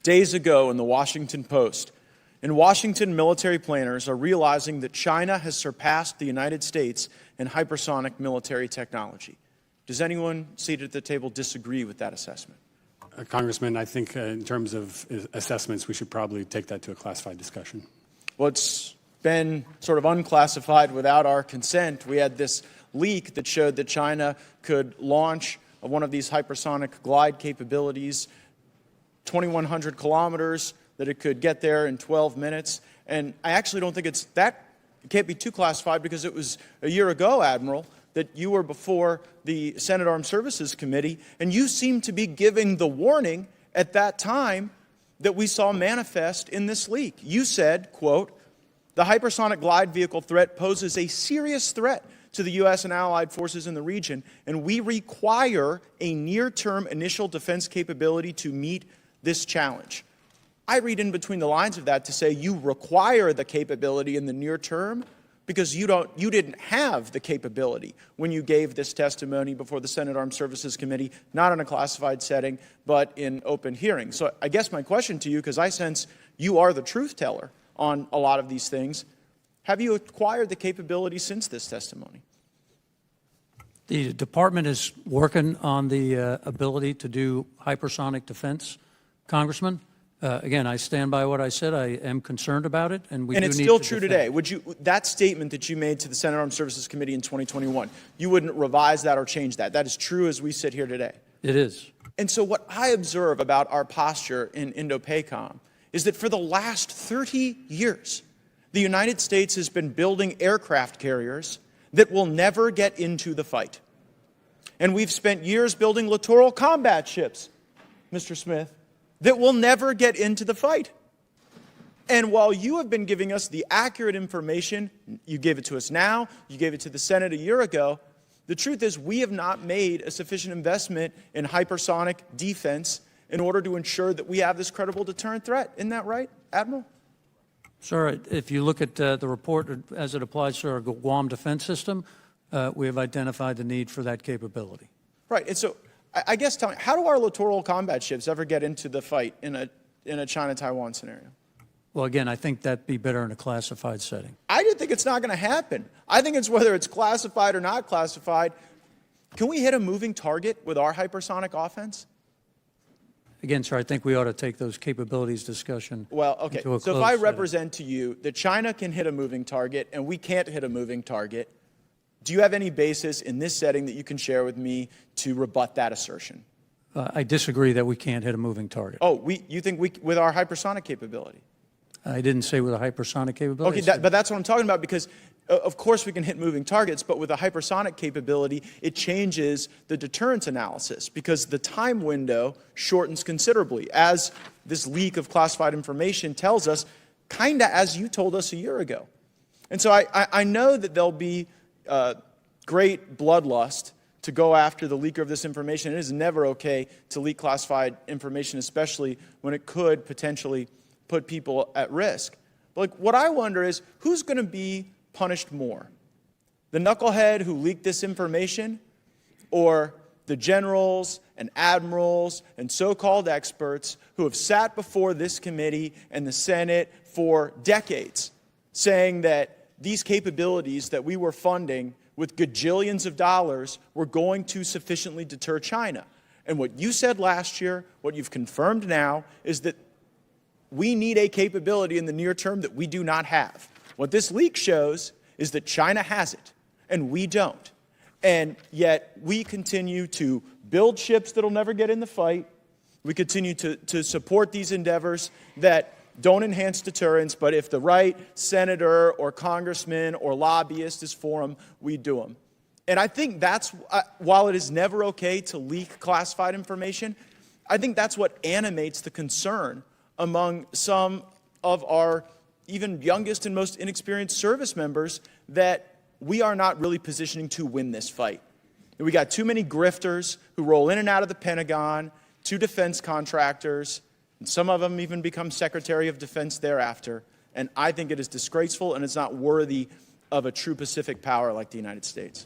days ago in the Washington Post. In Washington, military planners are realizing that China has surpassed the United States in hypersonic military technology. Does anyone seated at the table disagree with that assessment? Congressman, I think in terms of assessments, we should probably take that to a classified discussion. Well, it's been sort of unclassified without our consent. We had this leak that showed that China could launch one of these hypersonic glide capabilities, 2,100 kilometers, that it could get there in 12 minutes. And I actually don't think it can't be too classified, because it was a year ago, Admiral, that you were before the Senate Armed Services Committee, and you seemed to be giving the warning at that time that we saw manifest in this leak. You said, quote, "The hypersonic glide vehicle threat poses a serious threat to the U.S. and allied forces in the region, and we require a near-term initial defense capability to meet this challenge." I read in between the lines of that to say you require the capability in the near term because you didn't have the capability when you gave this testimony before the Senate Armed Services Committee, not in a classified setting, but in open hearing. So I guess my question to you, because I sense you are the truth teller on a lot of these things, have you acquired the capability since this testimony? The department is working on the ability to do hypersonic defense, Congressman. Again, I stand by what I said. I am concerned about it, and we. And it's still true today. Would you that statement that you made to the Senate Armed Services Committee in 2021? You wouldn't revise that or change that. That is true as we sit here today. It is. And so, what I observe about our posture in Indo-PACOM is that for the last 30 years, the United States has been building aircraft carriers that will never get into the fight, and we've spent years building littoral combat ships, Mr. Smith, that will never get into the fight. And while you have been giving us the accurate information, you gave it to us now, you gave it to the Senate a year ago, the truth is we have not made a sufficient investment in hypersonic defense in order to ensure that we have this credible deterrent threat. Isn't that right, Admiral? Sir, if you look at the report as it applies to our Guam defense system, we have identified the need for that capability. Right, and so I guess tell me, how do our littoral combat ships ever get into the fight in a China-Taiwan scenario? Well, again, I think that'd be better in a classified setting. I just think it's not going to happen. I think it's whether it's classified or not classified. Can we hit a moving target with our hypersonic offense? Again, sir, I think we ought to take those capabilities discussion. Well, okay. So if I represent to you that China can hit a moving target and we can't hit a moving target, do you have any basis in this setting that you can share with me to rebut that assertion? I disagree that we can't hit a moving target. Oh, you think with our hypersonic capability? I didn't say with a hypersonic capability. Okay, but that's what I'm talking about, because of course we can hit moving targets, but with a hypersonic capability, it changes the deterrence analysis because the time window shortens considerably, as this leak of classified information tells us, kind of as you told us a year ago. And so I know that there'll be great bloodlust to go after the leaker of this information. It is never okay to leak classified information, especially when it could potentially put people at risk. But what I wonder is, who's going to be punished more? The knucklehead who leaked this information, or the generals and admirals and so-called experts who have sat before this committee and the Senate for decades saying that these capabilities that we were funding with gajillions of dollars were going to sufficiently deter China? And what you said last year, what you've confirmed now, is that we need a capability in the near term that we do not have. What this leak shows is that China has it, and we don't. And yet we continue to build ships that'll never get in the fight. We continue to support these endeavors that don't enhance deterrence, but if the right senator or congressman or lobbyist is for them, we do them. And I think that's, while it is never okay to leak classified information, I think that's what animates the concern among some of our even youngest and most inexperienced service members that we are not really positioning to win this fight. We got too many grifters who roll in and out of the Pentagon, to defense contractors, and some of them even become Secretary of Defense thereafter. And I think it is disgraceful, and it's not worthy of a true Pacific power like the United States.